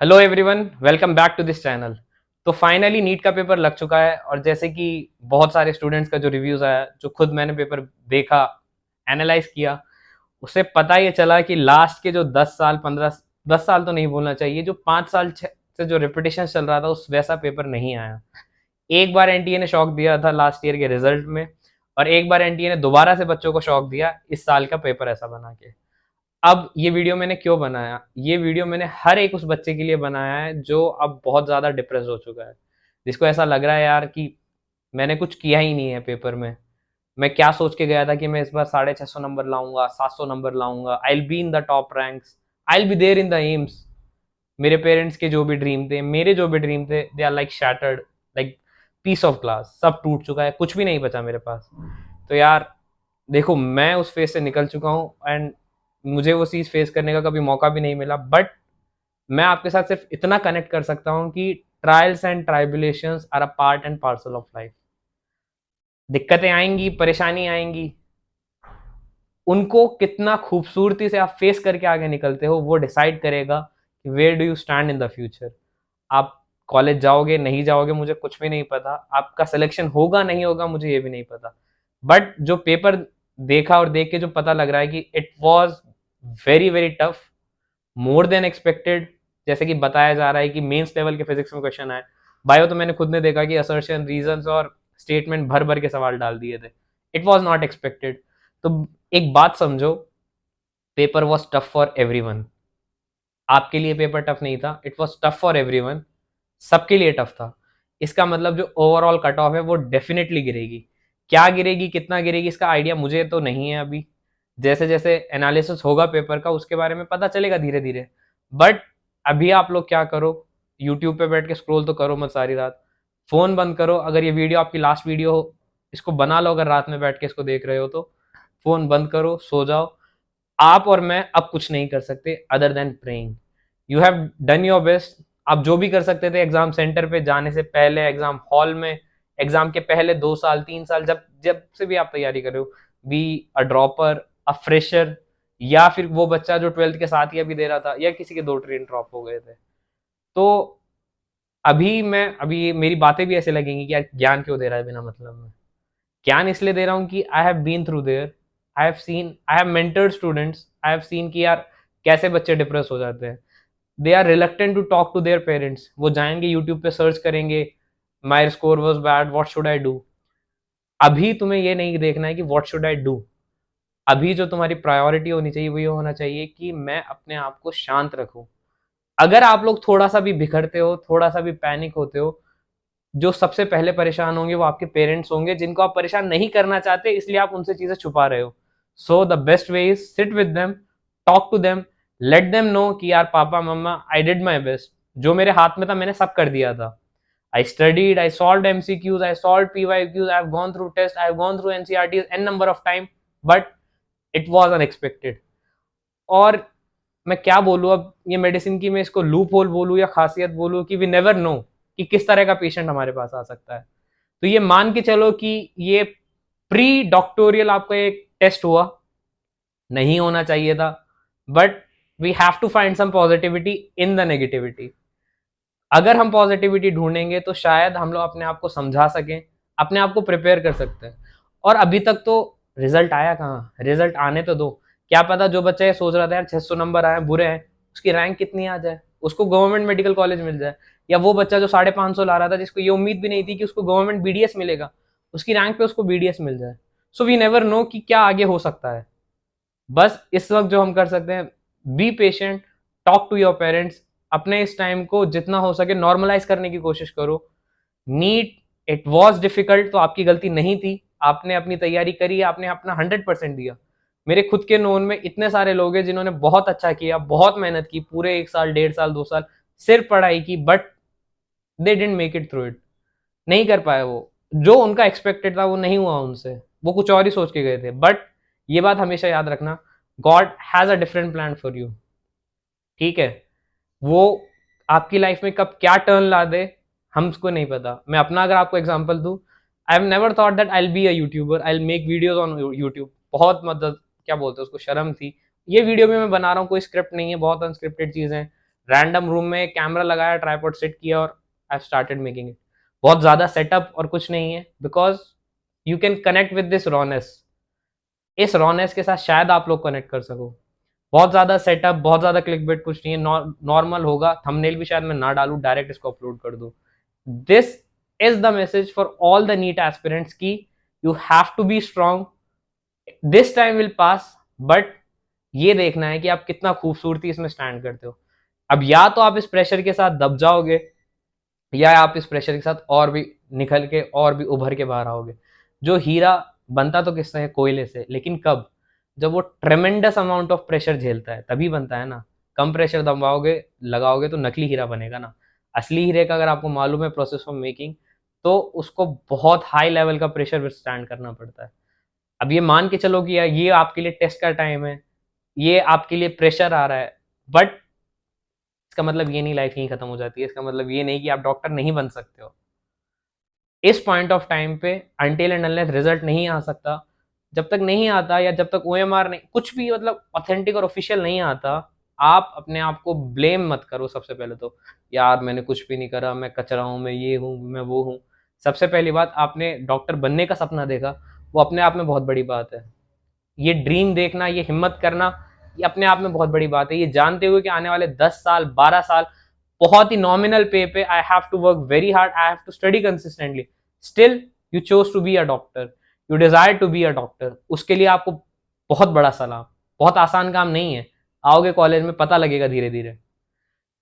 Hello everyone, welcome back to this channel. तो finally NEET का paper लग चुका है और जैसे कि बहुत सारे स्टूडेंट्स का जो रिव्यूज आया, जो खुद मैंने पेपर देखा, एनालाइज किया, उससे पता ये चला कि लास्ट के जो 10 साल 15 10 साल तो नहीं बोलना चाहिए, जो 5 साल से जो रिपीटेशन चल रहा था उस वैसा पेपर नहीं आया। एक बार एनटीए ने शॉक दिया था लास्ट ईयर के रिजल्ट में, और एक बार एनटीए ने दोबारा से बच्चों को शॉक दिया इस साल का पेपर ऐसा बना के। अब ये वीडियो मैंने क्यों बनाया? ये वीडियो मैंने हर एक उस बच्चे के लिए बनाया है जो अब बहुत ज़्यादा डिप्रेस हो चुका है, जिसको ऐसा लग रहा है यार कि मैंने कुछ किया ही नहीं है पेपर में। मैं क्या सोच के गया था कि मैं इस बार 650 नंबर लाऊंगा, 700 नंबर लाऊंगा, I will be in the top ranks, I will be there in the AIIMS. मेरे पेरेंट्स के जो भी ड्रीम थे, मेरे जो भी ड्रीम थे, they are like shattered, like piece of glass, सब टूट चुका है, कुछ भी नहीं बचा मेरे पास। तो यार देखो, मैं उस फेज से निकल चुका हूँ एंड मुझे वो चीज़ फेस करने का कभी मौका भी नहीं मिला। बट मैं आपके साथ सिर्फ इतना कनेक्ट कर सकता हूँ कि trials and tribulations are a part and parcel of life. दिक्कतें आएंगी, परेशानी आएंगी, उनको कितना खूबसूरती से आप फेस करके आगे निकलते हो वो डिसाइड करेगा कि where do you stand in the future. आप कॉलेज जाओगे नहीं जाओगे मुझे कुछ भी नहीं पता, आपका सिलेक्शन होगा नहीं होगा मुझे ये भी नहीं पता। बट जो पेपर देखा और देख के जो पता लग रहा है कि it was very very tough, more than expected. जैसे कि बताया जा रहा है कि मेंस लेवल के फिजिक्स में क्वेश्चन आए, बायो तो मैंने खुद ने देखा कि असर्शन, रीजंस और स्टेटमेंट भर भर के सवाल डाल दिए थे। It was not expected. तो एक बात समझो, paper was tough for everyone. आपके लिए पेपर टफ नहीं था, it was tough for everyone, सबके लिए टफ था। इसका मतलब जो ओवरऑल कट ऑफ है वो डेफिनेटली गिरेगी। क्या गिरेगी, कितना गिरेगी, इसका आइडिया मुझे तो नहीं है अभी। जैसे जैसे एनालिसिस होगा पेपर का उसके बारे में पता चलेगा धीरे धीरे। बट अभी आप लोग क्या करो, यूट्यूब पे बैठ के स्क्रॉल तो करो मत सारी रात, फोन बंद करो। अगर ये वीडियो आपकी लास्ट वीडियो हो, इसको बना लो। अगर रात में बैठ के इसको देख रहे हो तो फोन बंद करो, सो जाओ। आप और मैं अब कुछ नहीं कर सकते other than praying. You have done your best. आप जो भी कर सकते थे एग्जाम सेंटर पे जाने से पहले, एग्जाम हॉल में, एग्जाम के पहले 2 साल 3 साल, जब जब से भी आप तैयारी कर रहे हो, be a dropper, a fresher, या फिर वो बच्चा जो 12th के साथ ही अभी दे रहा था, या किसी के 2 ट्रेन ड्रॉप हो गए थे। तो अभी मेरी बातें भी ऐसे लगेंगी कि यार ज्ञान क्यों दे रहा है बिना मतलब में। ज्ञान इसलिए दे रहा हूँ कि I have been through there, I have mentored students, I have seen कि यार कैसे बच्चे डिप्रेस हो जाते हैं। They are reluctant to talk to their parents. वो जाएंगे यूट्यूब पे सर्च करेंगे, my score was bad, what should I do. अभी तुम्हें ये नहीं देखना है कि वॉट शुड आई डू। अभी जो तुम्हारी प्रायोरिटी होनी चाहिए वो ये होना चाहिए कि मैं अपने आप को शांत रखूं। अगर आप लोग थोड़ा सा भी बिखरते हो, थोड़ा सा भी पैनिक होते हो, जो सबसे पहले परेशान होंगे वो आपके पेरेंट्स होंगे, जिनको आप परेशान नहीं करना चाहते इसलिए आप उनसे चीजें छुपा रहे हो। So the best way is sit with them, talk to them, let them know कि यार पापा मम्मा, आई डिड माई बेस्ट। जो मेरे हाथ में था मैंने सब कर दिया था। I studied, I solve MCQs, I solve PYQs, I have gone through test, I have gone through NCERTs n number of time, but it was unexpected. और मैं क्या बोलूँ अब, ये मेडिसिन की मैं इसको लूप होल बोलूँ या खासियत बोलूँ कि वी नेवर नो कि किस तरह का पेशेंट हमारे पास आ सकता है। तो ये मान के चलो कि ये प्री डॉक्टोरियल आपका एक टेस्ट हुआ, नहीं होना चाहिए था, but we have to find some positivity in the negativity. अगर हम पॉजिटिविटी ढूंढेंगे तो शायद हम लोग अपने आप को समझा सकें, अपने आप को प्रिपेयर कर सकते हैं। और अभी तक तो रिजल्ट आया कहाँ, रिजल्ट आने तो दो। क्या पता जो बच्चा ये सोच रहा था यार 600 नंबर आए बुरे हैं, उसकी रैंक कितनी आ जाए, उसको गवर्नमेंट मेडिकल कॉलेज मिल जाए। या वो बच्चा जो 550 ला रहा था, जिसको ये उम्मीद भी नहीं थी कि उसको गवर्नमेंट BDS मिलेगा, उसकी रैंक पे उसको BDS मिल जाए। सो वी नेवर नो कि क्या आगे हो सकता है। बस इस वक्त जो हम कर सकते हैं, be patient, talk to your parents, अपने इस टाइम को जितना हो सके नॉर्मलाइज करने की कोशिश करो। नीट, इट वॉज डिफिकल्ट, तो आपकी गलती नहीं थी, आपने अपनी तैयारी करी, आपने अपना 100% दिया। मेरे खुद के नोन में इतने सारे लोग हैं जिन्होंने बहुत अच्छा किया, बहुत मेहनत की, पूरे 1 साल 1.5 साल 2 साल सिर्फ पढ़ाई की, but they didn't make it through it. नहीं कर पाए वो, जो उनका एक्सपेक्टेड था वो नहीं हुआ उनसे, वो कुछ और ही सोच के गए थे। बट ये बात हमेशा याद रखना, God has a different plan for you. ठीक है, वो आपकी लाइफ में कब क्या टर्न ला दे हमको नहीं पता। मैं अपना अगर आपको एग्जांपल दूं, I have never thought that I will be a YouTuber, I will make videos on YouTube. बहुत मदद, क्या बोलते हैं उसको, शर्म थी। ये वीडियो भी मैं बना रहा हूँ, कोई स्क्रिप्ट नहीं है, बहुत अनस्क्रिप्टेड चीजें हैं। रैंडम रूम में कैमरा लगाया, ट्राइपॉड सेट किया और आई स्टार्टेड मेकिंग इट। बहुत ज़्यादा सेटअप और कुछ नहीं है, because you can connect with this rawness. इस रॉनेस के साथ शायद आप लोग कनेक्ट कर सको। बहुत ज़्यादा सेटअप, बहुत ज़्यादा क्लिकबेट कुछ नहीं है, नॉर्मल होगा। थंबनेल भी शायद मैं ना डालूं, डायरेक्ट इसको अपलोड कर दूं। This is the message for all the NEET aspirants की you have to be strong. This time will pass, but ये देखना है कि आप कितना खूबसूरती इसमें स्टैंड करते हो। अब या तो आप इस प्रेशर के साथ दब जाओगे, या आप इस प्रेशर के साथ और भी निकल के और भी उभर के बाहर आओगे। जो हीरा बनता तो किससे है? कोयले से। लेकिन कब? जब वो ट्रेमेंडस अमाउंट ऑफ प्रेशर झेलता है तभी बनता है ना। कम प्रेशर दबाओगे, लगाओगे तो नकली हीरा बनेगा ना। असली हीरे का अगर आपको मालूम है प्रोसेस ऑफ मेकिंग, तो उसको बहुत हाई लेवल का प्रेशर विथस्टैंड करना पड़ता है। अब ये मान के चलो कि ये आपके लिए टेस्ट का टाइम है, ये आपके लिए प्रेशर आ रहा है, बट इसका मतलब ये नहीं लाइफ यहीं खत्म हो जाती है। इसका मतलब ये नहीं कि आप डॉक्टर नहीं बन सकते हो। इस पॉइंट ऑफ टाइम पे अनटिल एंड अनलेस रिजल्ट नहीं आ सकता, जब तक नहीं आता, या जब तक ओएमआर नहीं, कुछ भी मतलब ऑथेंटिक और ऑफिशियल नहीं आता, आप अपने आप को ब्लेम मत करो। सबसे पहले तो यार मैंने कुछ भी नहीं करा, मैं कचरा हूँ, मैं ये हूँ, मैं वो हूँ। सबसे पहली बात, आपने डॉक्टर बनने का सपना देखा, वो अपने आप में बहुत बड़ी बात है। ये ड्रीम देखना, ये हिम्मत करना, ये अपने आप में बहुत बड़ी बात है। ये जानते हुए कि आने वाले 10 साल 12 साल बहुत ही नॉमिनल पे I have to work very hard, I have to study consistently, still you chose to be a doctor, you desire to be a doctor. उसके लिए आपको बहुत बड़ा सलाम। बहुत आसान काम नहीं है, आओगे कॉलेज में पता लगेगा धीरे धीरे।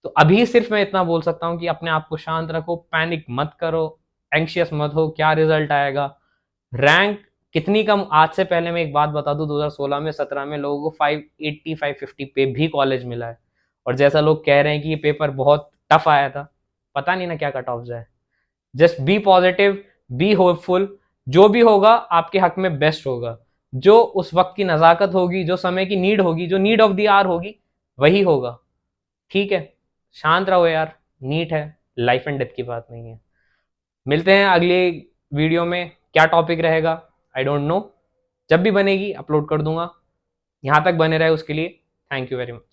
तो अभी सिर्फ मैं इतना बोल सकता हूँ कि अपने आप को शांत रखो, पैनिक मत करो, एंक्शियस मत हो क्या रिजल्ट आएगा, रैंक कितनी कम। आज से पहले मैं एक बात बता दूं, 2016 में 17 में लोगों को 580 550 पे भी कॉलेज मिला है। और जैसा लोग कह रहे हैं कि ये पेपर बहुत टफ आया था, पता नहीं ना क्या कट ऑफ जाए। Just be positive, be hopeful. जो भी होगा आपके हक में बेस्ट होगा। जो उस वक्त की नज़ाकत होगी, जो समय की नीड होगी, जो नीड ऑफ द आवर होगी, वही होगा। ठीक है, शांत रहो यार। नीट है, लाइफ एंड डेथ की बात नहीं है। मिलते हैं अगले वीडियो में। क्या टॉपिक रहेगा आई डोंट नो, जब भी बनेगी अपलोड कर दूंगा। यहां तक बने रहे उसके लिए थैंक यू वेरी मच।